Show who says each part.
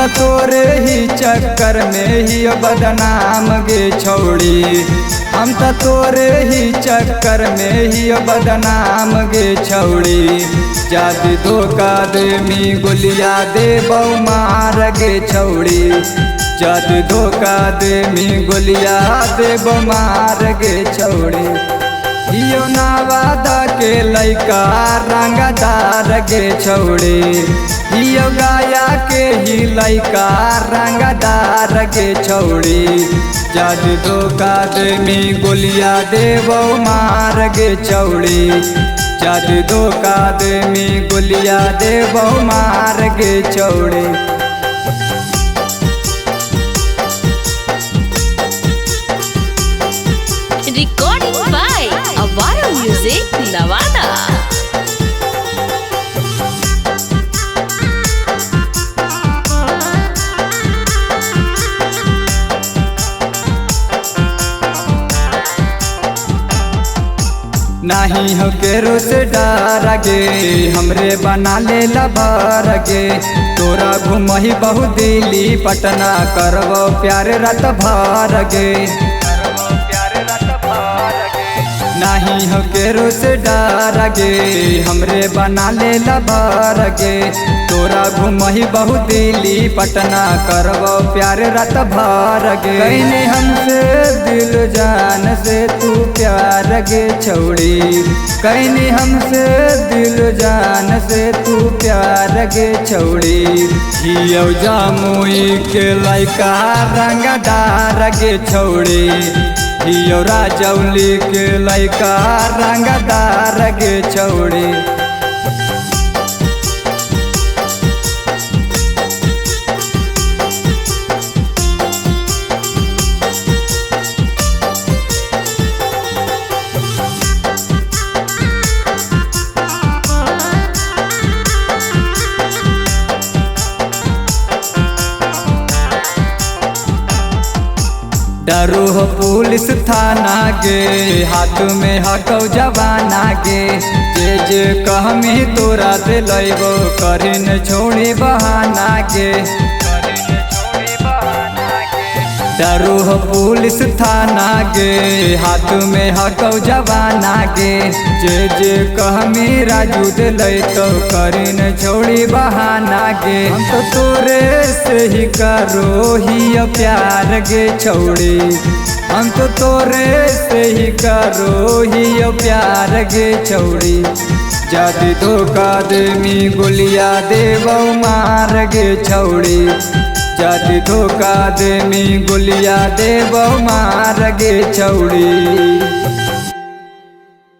Speaker 1: तो तोरे ही चक्कर में ही बदनाम गे छौड़ी, हम तो तोरे ही चक्कर में ही बदनाम गे छौड़ी। जाति धोखा दे मी गोलिया दे बहु मार गे छौड़ी, जाति धोखा दे मी गोलिया दे बहु मार गे छौड़ी। यो नवादा के लइका रंगदार गे छौड़ी, यो गाया के ही लइका रंगदार गे छौड़ी। जाति धोखा दे मी गोलिया दे बहु मार गे छौड़ी, जाति धोखा दे मी गोलिया दे बहु मार गे छौड़ी।
Speaker 2: Recording by Avara Music, Navada.
Speaker 1: नहीं हो केरो से डर गे, हमरे बना ले लबर गे। तोरा घुमही बहु दिल्ली पटना, करबो प्यार रात भर गे। नहीं हो केरो से डर गे, हमरे बना ले लबर गे। तोरा घुमही बहु दिल्ली पटना, करबो प्यार रात भर गे। कहने हमसे दिल जान से तू प्यार गे छौड़ी, कहने हमसे दिल जान से तू प्यार गे छौड़ी। हियो जामुई के लइका रंगदार गे छौड़ी, हियो राजौली के लइका रंगदार गे छौड़ी। डरो हो पुलिस थाना गे, हाथ में हकौ जवाना गे। जे जे कहमी तोरा दे लैबो, करिन छोड़ी बहाना गे। डरो हो पुलिस थाना गे, हाथ में हकौ जवाना गे। जे जे कहमी राजू दे लैतो, करिन छोड़ी बहाना गे। हम तो तोरे से ही करो ही प्यार गे छौड़ी, हम तो तोरे से ही करो ही प्यार गे छौड़ी। जाति धोखा दे मी गोलिया दे बहु मार गे छौड़ी, जाति धोखा दे मी गोलिया दे बहु मार गे छौड़ी।